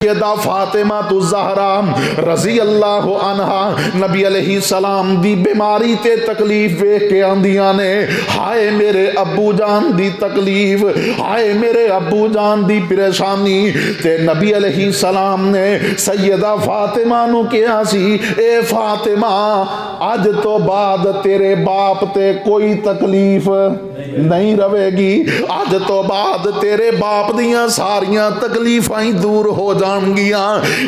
सैयदा फातिमा तु ज़हरा रज़ी अल्लाह अन्हा नबी अलैहि सलाम दी बीमारी ते तकलीफ वेख के आंदियां ने, हाय मेरे अबू जान दी तकलीफ, हाय मेरे अबू जान दी परेशानी। ते नबी अलैहि सलाम ने सैयदा फातिमा नू कहा सी, ए फातिमा अज तो बाद तेरे बाप ते कोई तकलीफ नहीं रवेगी, अज तो बाद तेरे बाप दियां सारियां तकलीफां ही दूर हो जाएंगियां।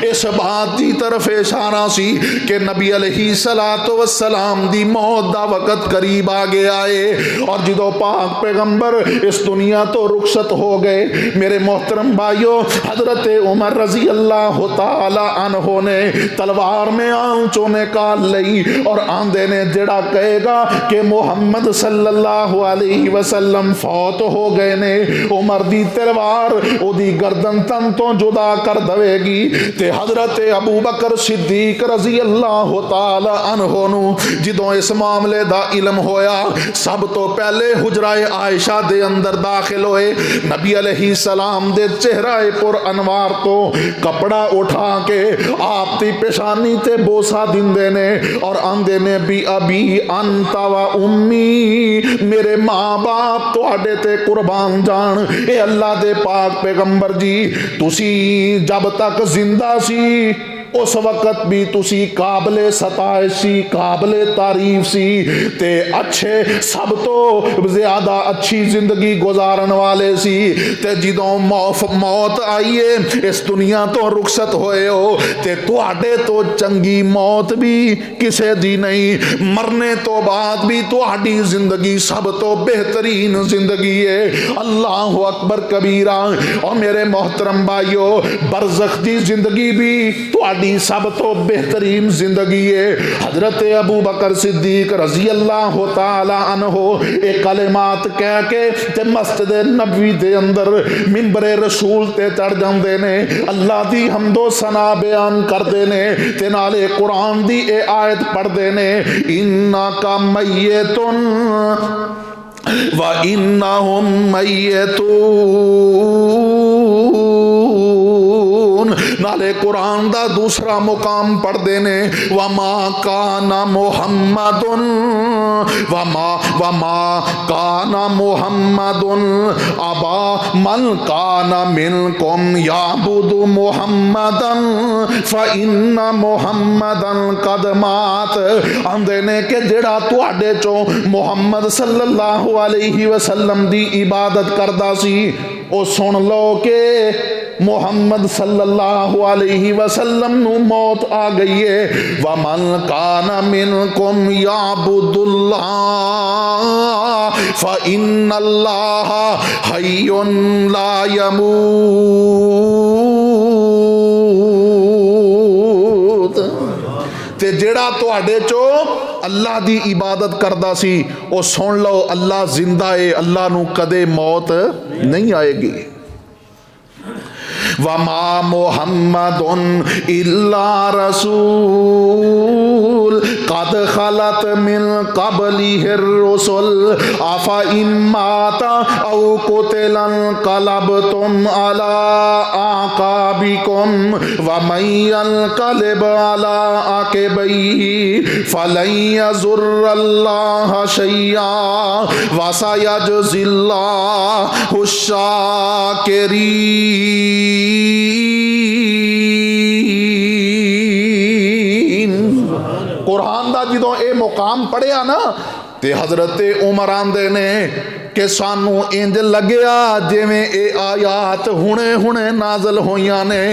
इस बात की तरफ इशारा सी कि नबी अलैहि सलातो वस्सलाम दी मौत दा वक़्त करीब आ गया है। और जो पाक पैगंबर इस दुनिया तो रुखसत हो गए, मेरे मोहतरम भाइयों, हजरत उमर रजी अल्लाह तआला अन्हो ने तलवार में आंचों निकाल ली और आंदे ने जेड़ा कहेगा कि मोहम्मद सल्लल्लाहु अलैहि वसल्लम फौत हो गए ने, उमर दी तलवार ओदी गर्दन तन तो जुदा कर देगी। ते हजरत अबू बकर सिद्दीक रजी अल्लाह तआला अन्हो नू जिदों इस मामले दा इल्म होया, सब तो पहले हुजराए आयशा दे अंदर दाखिल होए, नबी अलैहि सलाम दे चेहराए पुर अनवार तो कपड़ा उठा के आप दी पेशानी ते बोसा दिंदे ने और आंदे ने भी अबी अंता व उम्मी, मेरे माँ बाप तुहाडे ते कुर्बान जान। ए अल्लाह दे पाक पैगंबर जी, तुसी जब तक जिंदा सी उस वक़्त भी तुसी काबले सताइश सी, काबले तारीफ सी, ते अच्छे सब तो ज्यादा अच्छी जिंदगी गुजारन वाले सी। ते जिदों मौत आई है, इस दुनिया तो रुखसत होए हो, ते तुहाडे तो चंगी मौत भी किसे दी नहीं, मरने तो बाद भी तुहाडी जिंदगी सब तो बेहतरीन जिंदगी है। अल्लाह अकबर कबीरा। और मेरे मोहतरम भाइयों, बरज़ख दी जिंदगी भी तुहाडी सब तो बेहतरीन जिंदगी है। हजरत अबू बकर सिद्दीक रजी अल्लाह तआला अन्हो एक कलिमात कह के ते मस्जिद नबवी दे अंदर मिंबरे रसूल ते चढ़ जांदे ने, अल्लाह दी हमदो सना बयान करदे ने ते नाले कुरान दी ए आयत पढ़दे ने, इन्ना का मय्यतुन व इन्नहुम मय्यतून। नाले कुरान दा दूसरा मुकाम पढ़दे ने, वमा काना मुहम्मदुन वमा काना मुहम्मदुन अबा मन काना मिनकुम याबुदु मुहम्मदन फइन्ना मुहम्मदन कद मात। आंदे ने कि जेड़ा तुहाडे चो मुहम्मद सल्लल्लाहु अलैहि वसल्लम दी इबादत करदा सी, ओ सुन लो के मुहम्मद सल्लल्लाहु अलैहि वसल्लम नू मौत आ गई है। वमन काना मिनकुम याबुदुल्लाह फइन्नल्लाह हय्युन ला यमूत। ते जेड़ा तुहाडे चो अल्लाह दी इबादत करदा सी, ओ सुन लो अल्लाह जिंदा है, अल्लाह नू कदे मौत नहीं आएगी। वमा मुहम्मदुन इल्ला रसूल कद खलत मिन क़ब्लिहिर रुसुल अफा इम्माता औ कुतिलन क़लबतुम अला आक़ाबिकुम व मय्यल क़लब अला आक़िबैहि फलन यज़ुर्रल्लाह शय्या व सयजज़िल्लाहु शाकिरीन। कुरान दा जिदों ए मुकाम पढ़िया ना, ते हजरत उमर आंदे ने कि सानू इंज लग्या जिवें ए आयात हुणे हुणे नाज़िल होइयां ने।